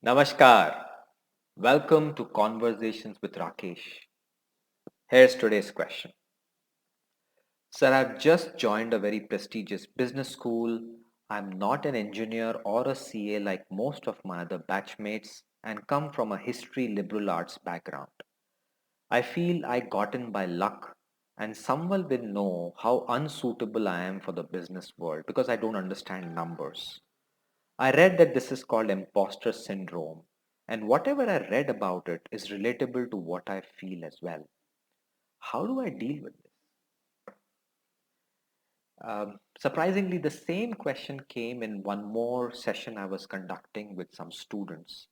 Namaskar. Welcome to Conversations with Rakesh. Here's today's question. Sir, I've just joined a very prestigious business school. I'm not an engineer or a CA like most of my other batchmates and come from a history liberal arts background. I feel I got in by luck and someone will know how unsuitable I am for the business world because I don't understand numbers. I read that this is called imposter syndrome, and whatever I read about it is relatable to what I feel as well. How do I deal with this? Surprisingly, the same question came in one more session I was conducting with some students.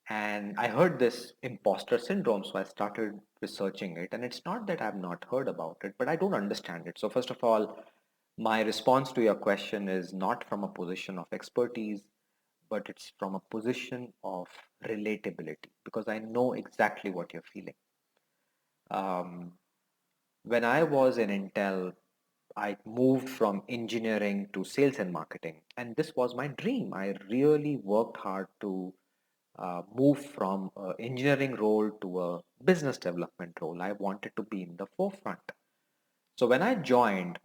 And I heard this imposter syndrome, so I started researching it. And it's not that I've not heard about it, but I don't understand it. So, first of all, my response to your question is not from a position of expertise, but it's from a position of relatability because I know exactly what you're feeling. Um, when I was in Intel, I moved from engineering to sales and marketing, and this was my dream. I really worked hard to move from an engineering role to a business development role. I wanted to be in the forefront. So when I joined,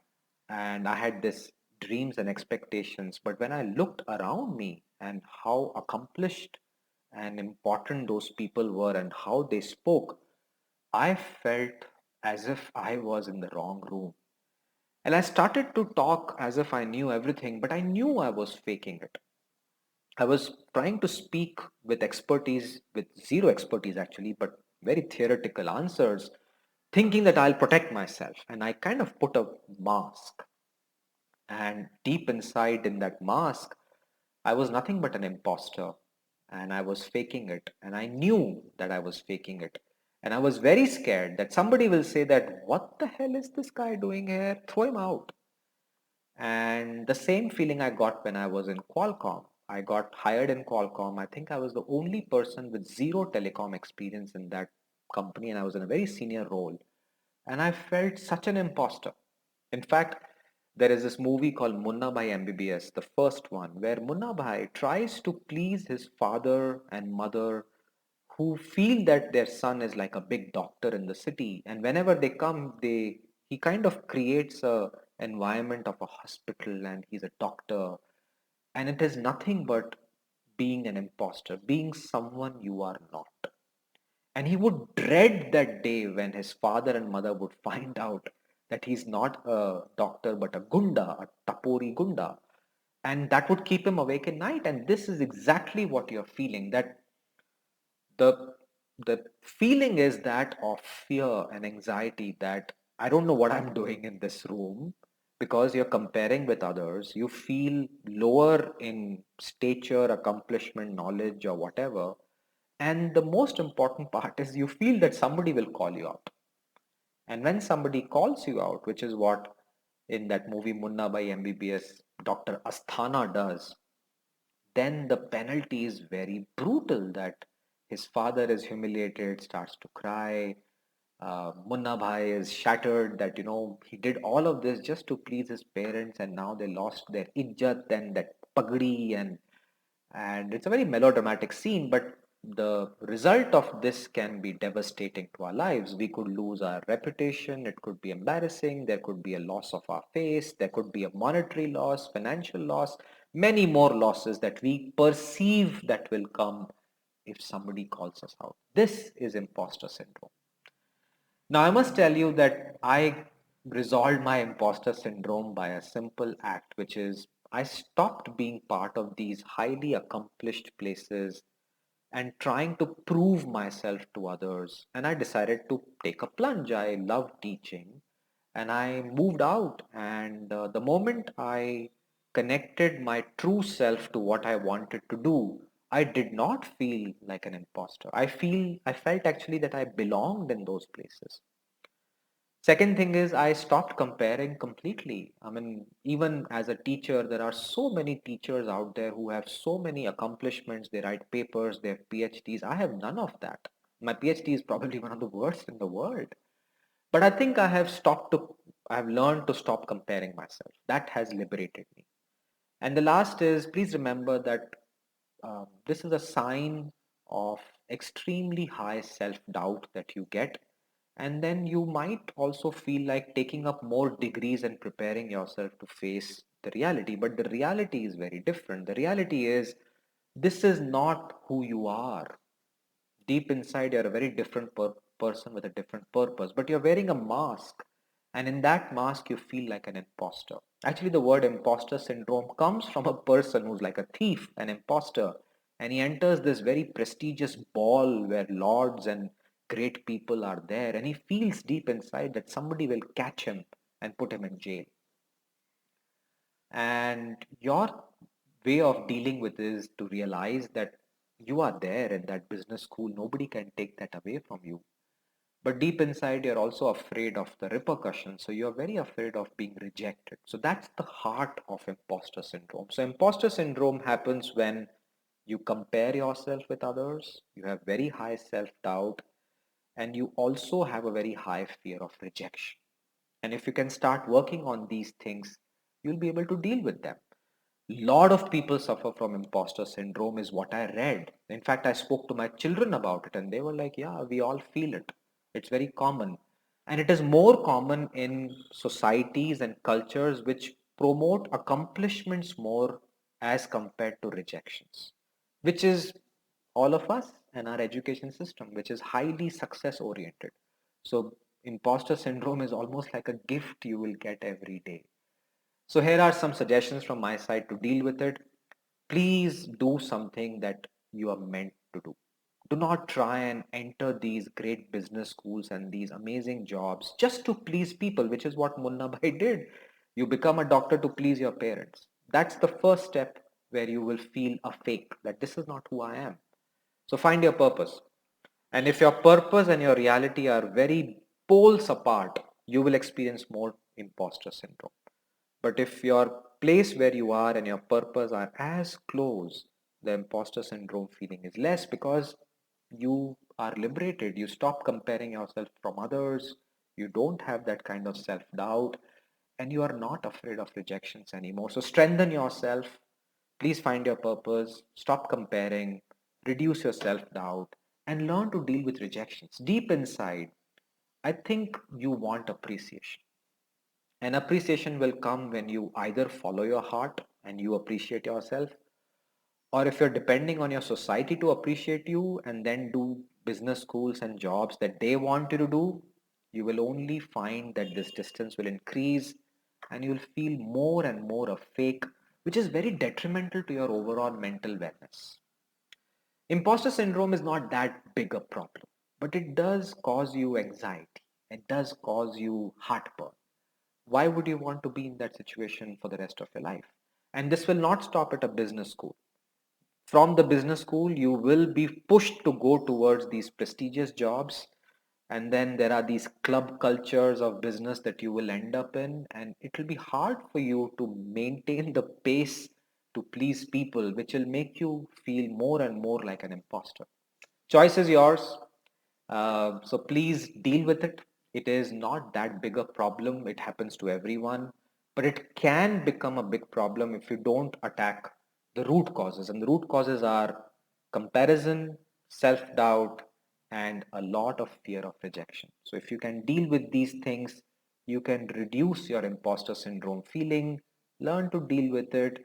and I had this dreams and expectations, but when I looked around me and how accomplished and important those people were and how they spoke, I felt as if I was in the wrong room. And I started to talk as if I knew everything, but I knew I was faking it. I was trying to speak with expertise, with zero expertise actually, but very theoretical answers, thinking that I'll protect myself. And I kind of put a mask. And deep inside in that mask, I was nothing but an imposter. And I was faking it. And I knew that I was faking it. And I was very scared that somebody will say that, what the hell is this guy doing here? Throw him out. And the same feeling I got when I was in Qualcomm. I got hired in Qualcomm. I think I was the only person with zero telecom experience in that company, and I was in a very senior role. And I felt such an imposter. In fact, there is this movie called Munna Bhai MBBS, the first one, where Munna Bhai tries to please his father and mother who feel that their son is like a big doctor in the city, and whenever they come, they he kind of creates a environment of a hospital and he's a doctor, and it is nothing but being an imposter, being someone you are not. And he would dread that day when his father and mother would find out that he's not a doctor but a gunda, a tapori gunda. And that would keep him awake at night. And this is exactly what you're feeling, that the the feeling is that of fear and anxiety that I don't know what I'm doing in this room, because you're comparing with others. You feel lower in stature, accomplishment, knowledge, or whatever. And the most important part is you feel that somebody will call you out. And when somebody calls you out, which is what in that movie Munna by MBBS, Dr. Asthana does, then the penalty is very brutal, that his father is humiliated, starts to cry. Munna Bhai is shattered that, he did all of this just to please his parents and now they lost their ijjat and that pagdi, and it's a very melodramatic scene, but the result of this can be devastating to our lives. We could lose our reputation, it could be embarrassing, there could be a loss of our face, there could be a monetary loss, financial loss, many more losses that we perceive that will come if somebody calls us out. This is imposter syndrome. Now, I must tell you that I resolved my imposter syndrome by a simple act, which is I stopped being part of these highly accomplished places and trying to prove myself to others. And I decided to take a plunge. I love teaching and I moved out. And the moment I connected my true self to what I wanted to do, I did not feel like an imposter. I felt actually that I belonged in those places. Second thing is I stopped comparing completely. I mean, even as a teacher, there are so many teachers out there who have so many accomplishments. They write papers, they have PhDs. I have none of that. My PhD is probably one of the worst in the world. But I think I have learned to stop comparing myself. That has liberated me. And the last is, please remember that This is a sign of extremely high self doubt that you get. And then you might also feel like taking up more degrees and preparing yourself to face the reality. But the reality is very different. The reality is this is not who you are. Deep inside, you're a very different person with a different purpose, but you're wearing a mask. And in that mask, you feel like an imposter. Actually, the word imposter syndrome comes from a person who's like a thief, an imposter. And he enters this very prestigious ball where lords and great people are there. And he feels deep inside that somebody will catch him and put him in jail. And your way of dealing with is to realize that you are there in that business school. Nobody can take that away from you. But deep inside, you're also afraid of the repercussions. So you're very afraid of being rejected. So that's the heart of imposter syndrome. So imposter syndrome happens when you compare yourself with others, you have very high self doubt, and you also have a very high fear of rejection. And if you can start working on these things, you'll be able to deal with them. Lot of people suffer from imposter syndrome is what I read. In fact, I spoke to my children about it and they were like, yeah, we all feel it. It's very common. And it is more common in societies and cultures which promote accomplishments more as compared to rejections, which is all of us and our education system, which is highly success oriented. So imposter syndrome is almost like a gift you will get every day. So here are some suggestions from my side to deal with it. Please do something that you are meant to do. Do not try and enter these great business schools and these amazing jobs just to please people, which is what Munna Bhai did. You become a doctor to please your parents. That's the first step where you will feel a fake that this is not who I am. So find your purpose. And if your purpose and your reality are very poles apart, you will experience more imposter syndrome. But if your place where you are and your purpose are as close, the imposter syndrome feeling is less because you are liberated. You stop comparing yourself from others. You don't have that kind of self doubt and you are not afraid of rejections anymore. So strengthen yourself. Please find your purpose. Stop comparing. Reduce your self doubt and learn to deal with rejections. Deep inside, I think you want appreciation. And appreciation will come when you either follow your heart and you appreciate yourself, or if you're depending on your society to appreciate you and then do business schools and jobs that they want you to do, you will only find that this distance will increase and you'll feel more and more a fake, which is very detrimental to your overall mental wellness. Imposter syndrome is not that big a problem, but it does cause you anxiety. It does cause you heartburn. Why would you want to be in that situation for the rest of your life? And this will not stop at a business school. From the business school, you will be pushed to go towards these prestigious jobs. And then there are these club cultures of business that you will end up in. And it will be hard for you to maintain the pace to please people, which will make you feel more and more like an imposter. Choice is yours. So please deal with it. It is not that big a problem. It happens to everyone, but it can become a big problem if you don't attack the root causes. And the root causes are comparison, self doubt, and a lot of fear of rejection. So if you can deal with these things, you can reduce your imposter syndrome feeling, learn to deal with it,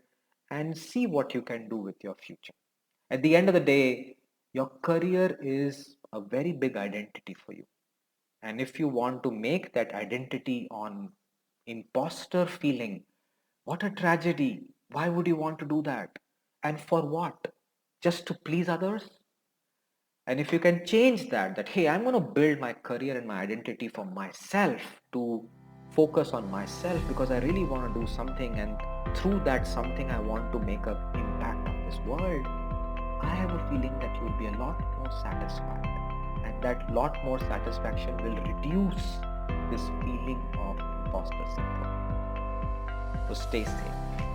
and see what you can do with your future. At the end of the day, your career is a very big identity for you. And if you want to make that identity on imposter feeling, what a tragedy. Why would you want to do that? And for what? Just to please others? And if you can change that, that, hey, I'm going to build my career and my identity for myself to focus on myself because I really want to do something. And through that something, I want to make an impact on this world. I have a feeling that you will be a lot more satisfied, and that lot more satisfaction will reduce this feeling of imposter syndrome. So stay safe.